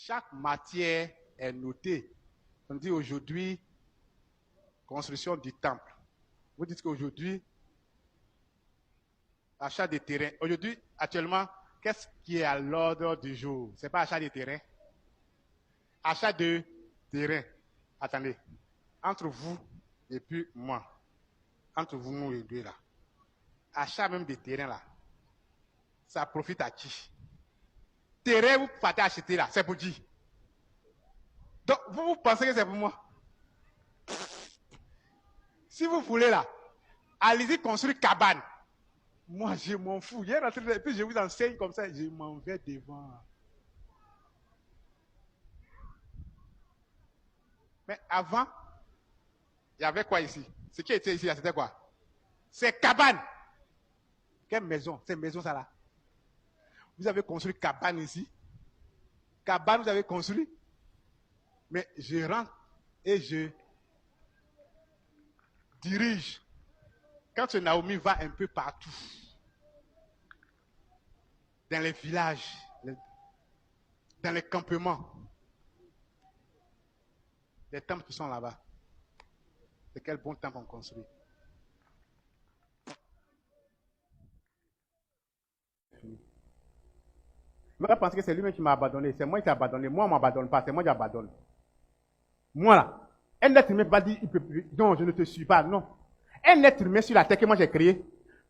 chaque matière est notée. On dit aujourd'hui, construction du temple. Vous dites qu'aujourd'hui, achat des terrains. Aujourd'hui, actuellement, qu'est-ce qui est à l'ordre du jour? Ce n'est pas achat des terrains. Achat de terrain. Attendez. Entre vous et puis moi. Entre vous, nous et deux là. Achat même des terrains là. Ça profite à qui? Terrain, vous partez acheter là. C'est pour qui? Donc, vous pensez que c'est pour moi? Si vous voulez là, allez-y construire cabane. Moi, je m'en fous. Hier, et puis je vous enseigne comme ça, je m'en vais devant. Mais avant, il y avait quoi ici? Ce qui était ici, c'était quoi? C'est cabane. Quelle maison? C'est maison ça là. Vous avez construit cabane ici. Cabane, vous avez construit. Mais je rentre et je dirige. Quand ce Naomi va un peu partout, dans les villages, dans les campements, les temples qui sont là-bas, c'est quel bon temple on construit. Moi, je pense que c'est lui-même qui m'a abandonné. C'est moi qui ai abandonné. Moi, on ne m'abandonne pas. C'est moi qui abandonne. Moi, là. Un être humain ne peut pas dire, non, je ne te suis pas. Non. Un être humain sur la terre que moi j'ai créé ne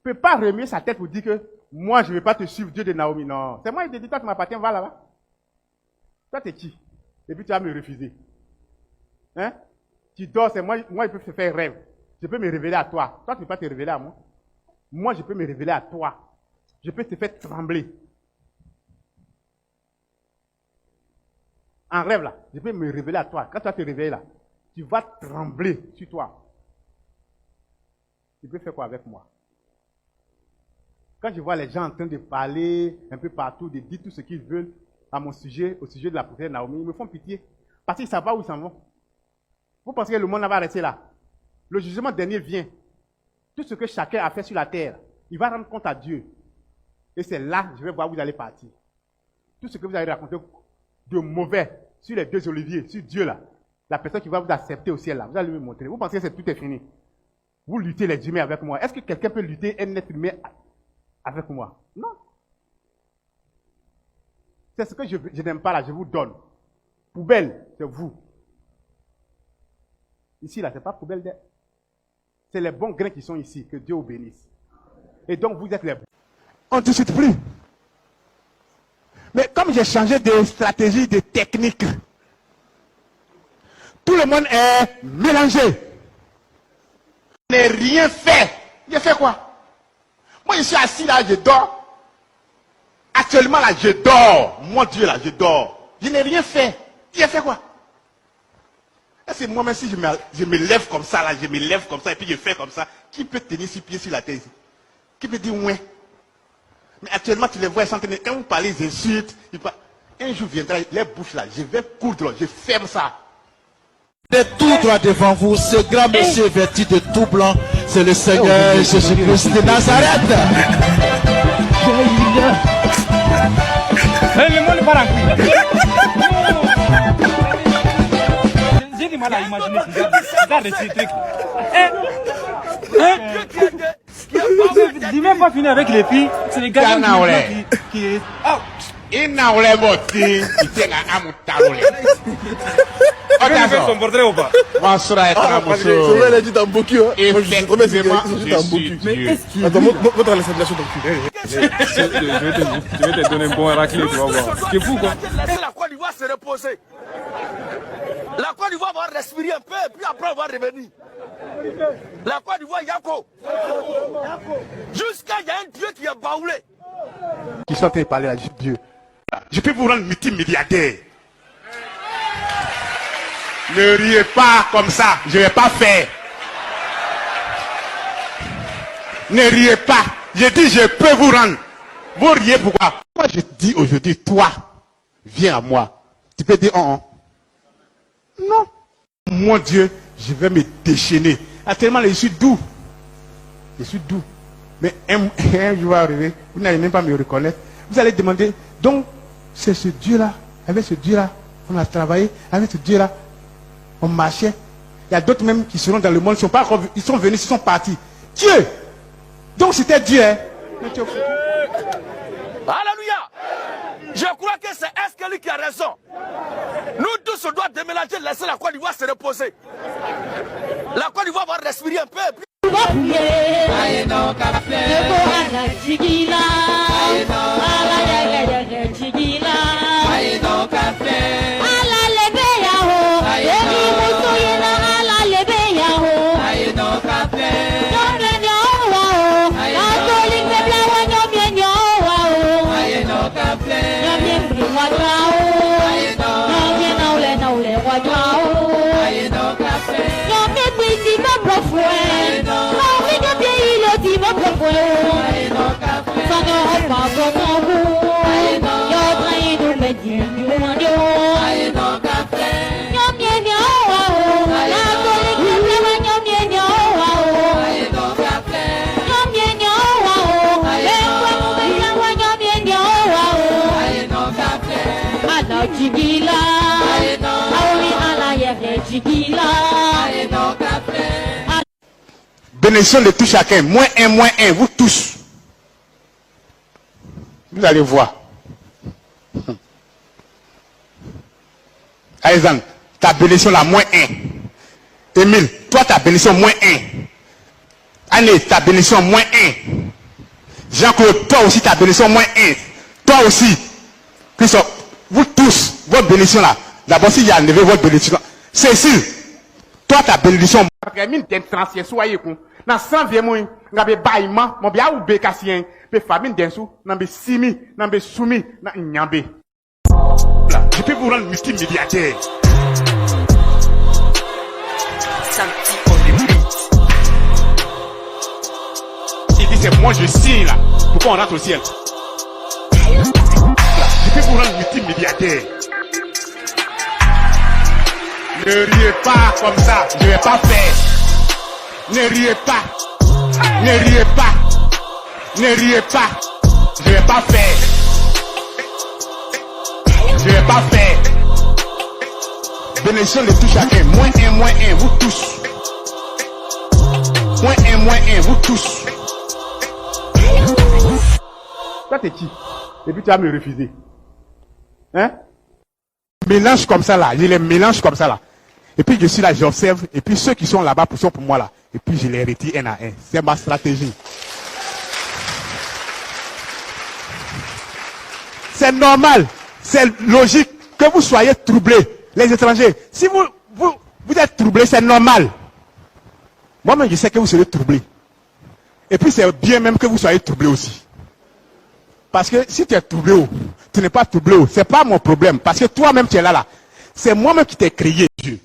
peut pas remuer sa tête pour dire que moi, je ne vais pas te suivre, Dieu de Naomi. Non. C'est moi qui te dis, toi, tu m'appartiens, va là-bas. Toi, t'es qui? Et puis, tu vas me refuser. Hein? Tu dors, c'est moi, je peux te faire rêve. Je peux me révéler à toi. Toi, tu ne peux pas te révéler à moi. Moi, je peux me révéler à toi. Je peux te faire trembler. En rêve, là, je peux me révéler à toi. Quand tu vas te réveiller, là, tu vas trembler sur toi. Tu peux faire quoi avec moi? Quand je vois les gens en train de parler un peu partout, de dire tout ce qu'ils veulent à mon sujet, au sujet de la prophétesse Naomi, ils me font pitié. Parce qu'ils ne savent pas où ils s'en vont. Vous pensez que le monde va rester là? Le jugement dernier vient. Tout ce que chacun a fait sur la terre, il va rendre compte à Dieu. Et c'est là, je vais voir où vous allez partir. Tout ce que vous allez raconter de mauvais sur les deux oliviers, sur Dieu là, la personne qui va vous accepter au ciel là, vous allez me montrer. Vous pensez que tout est fini? Vous luttez les humains avec moi. Est-ce que quelqu'un peut lutter un être humain avec moi? Non. C'est ce que je n'aime pas là, je vous donne. Poubelle, c'est vous. Ici là, c'est pas poubelle. C'est les bons grains qui sont ici, que Dieu vous bénisse. Et donc vous êtes les bons. On ne discute plus. Mais comme j'ai changé de stratégie, de technique, tout le monde est mélangé. Je n'ai rien fait. J'ai fait quoi? Moi, je suis assis là, je dors. Actuellement là, je dors. Mon Dieu là, je dors. Je n'ai rien fait. J'ai fait quoi? Et c'est moi-même, si je me lève comme ça là, je me lève comme ça et puis je fais comme ça, qui peut tenir ses pieds sur la terre ici? Qui peut dire ouais? Mais actuellement, tu les vois, quand vous parlez, ils insultent. Un jour viendra, les bouches là, je vais coudre, je ferme ça. De tout droit devant vous, ce grand monsieur vêtu de tout blanc, c'est le Seigneur Jésus-Christ de Nazareth. Le monde part en couille. J'ai du mal à imaginer ces trucs. Dis même pas finir avec les filles, c'est les gars qui il n'a pas voté, il tient à mon talon. Tu fais son portrait ou pas? Moi, je serai un monsieur. Je vais dit dans beaucoup. Effectivement, je suis Dieu. Attends, montre la circulation dans le cul. Je vais te donner un bon raclé, tu vas voir. C'est fou quoi. La Côte d'Ivoire se reposer. La Côte d'Ivoire va respirer un peu, puis après on va revenir. La Côte d'Ivoire, Yako. Jusqu'à il y a un Dieu qui est baoulé. Qui sont en train de parler à Dieu. Je peux vous rendre multimilliardaire. Ne riez pas comme ça, je ne vais pas faire. Ne riez pas. Je dis je peux vous rendre. Vous riez pourquoi? Moi je dis aujourd'hui, toi, viens à moi. Tu peux dire oh. Non. Mon Dieu, je vais me déchaîner. Actuellement, je suis doux. Je suis doux. Mais un jour va arriver, vous n'allez même pas me reconnaître. Vous allez demander, donc, c'est ce Dieu-là, avec ce Dieu-là, On a travaillé avec ce Dieu là. On marchait. Il y a d'autres même qui seront dans le monde. Ils sont venus, ils sont partis. Dieu. Donc c'était Dieu. Hein? Alléluia. Je crois que c'est Escali qui a raison. Nous tous, on doit déménager, laisser la Côte d'Ivoire se reposer. La Côte d'Ivoire va respirer un peu. Bénédiction de tout chacun. Moins un, vous tous. Vous allez voir. Aïzan, ta bénédiction là, moins 1. Émile, toi ta bénédiction moins 1. Anne, ta bénédiction moins 1. Jean-Claude, toi aussi ta bénédiction moins 1. Toi aussi. Christophe, vous tous, votre bénédiction là. D'abord, s'il y a enlevé votre bénédiction. Cécile, toi ta bénédiction. Na 100 vie moi ngabe baima mo bia ube kasien be famine densu na be simi na be sumi na nyambe. Je peux vous rendre multimilliardaire. Il dit c'est moi je signe là. Pourquoi on rentre au ciel? Je peux vous rendre multimilliardaire. Ne riez pas comme ça, je vais pas faire. Ne riez pas, ne riez pas, ne riez pas, je vais pas faire, je vais pas faire. Bénédiction de tout chacun, moins un, vous tous. Moins un, vous tous. Toi t'es qui? Et puis tu vas me refuser. Hein? Mélange comme ça là, je les mélange comme ça là. Et puis je suis là, j'observe, et puis ceux qui sont là-bas sont pour moi là. Et puis je les retire un à un. C'est ma stratégie. C'est normal, c'est logique que vous soyez troublés, les étrangers. Si vous êtes troublés, c'est normal. Moi-même, je sais que vous serez troublés. Et puis c'est bien même que vous soyez troublés aussi. Parce que si tu es troublé, tu n'es pas troublé, c'est pas mon problème. Parce que toi-même, tu es là. C'est moi-même qui t'ai créé, Dieu.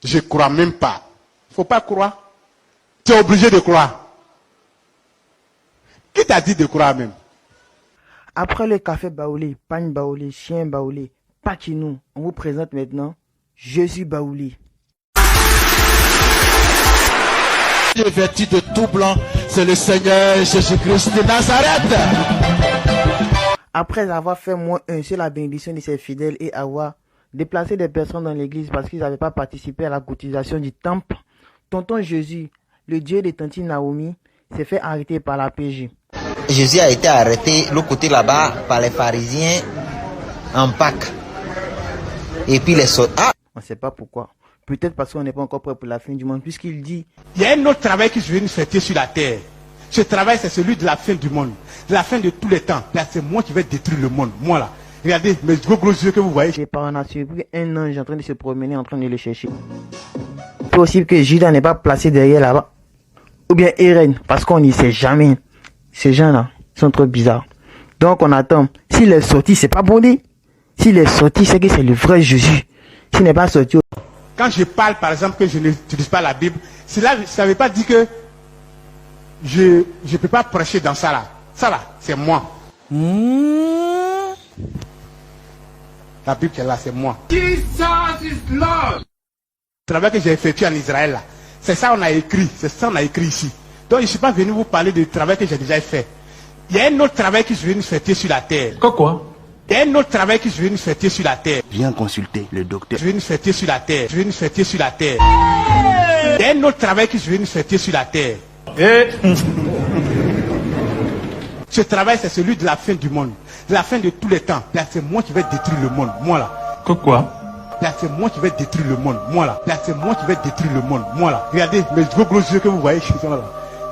Je crois même pas. Il ne faut pas croire. Tu es obligé de croire. Qui t'a dit de croire même? Après le café baoulé, pagne baoulé, chien baoulé, Pachinou, on vous présente maintenant Jésus baoulé. Vêtu de tout blanc, c'est le Seigneur Jésus-Christ de Nazareth. Après avoir fait -1 sur la bénédiction de ses fidèles et avoir déplacé des personnes dans l'église parce qu'ils n'avaient pas participé à la cotisation du temple, tonton Jésus, le Dieu de tante Naomi, s'est fait arrêter par la PJ. Jésus a été arrêté l'autre côté là-bas par les pharisiens en Pâques. Et puis les soldats. On ne sait pas pourquoi. Peut-être parce qu'on n'est pas encore prêt pour la fin du monde, puisqu'il dit... Il y a un autre travail qui se vient nous faire sur la terre. Ce travail, c'est celui de la fin du monde. De la fin de tous les temps. Là, c'est moi qui vais détruire le monde. Moi là. Regardez mes gros yeux que vous voyez. Les parents ont surpris un ange en train de se promener, en train de le chercher. C'est possible que Judas n'est pas placé derrière là-bas. Ou bien Irène, parce qu'on n'y sait jamais. Ces gens-là sont trop bizarres. Donc on attend. S'il est sorti, c'est pas bon dit. S'il est sorti, c'est que c'est le vrai Jésus. S'il n'est pas sorti... Quand je parle, par exemple, que je n'utilise pas la Bible, cela, ça ne veut pas dire que je ne peux pas prêcher dans ça là. Ça là, c'est moi. La Bible qui est là, c'est moi. Jesus is Lord. Le travail que j'ai effectué en Israël là, c'est ça on a écrit. C'est ça on a écrit ici. Donc je ne suis pas venu vous parler du travail que j'ai déjà fait. Il y a un autre travail qui se vient nous faire sur la terre. Quoi? Il y a un autre travail que je vais nous faire sur la terre. Viens consulter le docteur. Je vais nous faire sur la terre. Je vais nous faire sur la terre. Il y a un autre travail que je vais nous faire sur la terre. Ce travail, c'est celui de la fin du monde. De la fin de tous les temps. Là, c'est moi qui vais détruire le monde. Moi, là. Quoi? Là, c'est moi qui vais détruire le monde. Moi, là. Là, c'est moi qui vais détruire le monde. Moi, là. Regardez mes gros yeux que vous voyez qui sont là.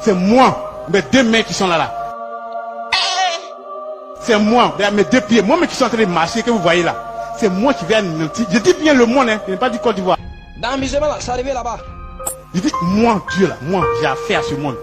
C'est moi. Mes deux mains qui sont là. C'est moi. Mes deux pieds. Moi, mais qui sont en train de marcher que vous voyez là. C'est moi qui vais anéantir. Je dis bien le monde, hein. Je n'ai pas dit Côte d'Ivoire. Dans l'amusement, là, c'est arrivé là-bas. Je dis, moi, Dieu, là. Moi, j'ai affaire à ce monde.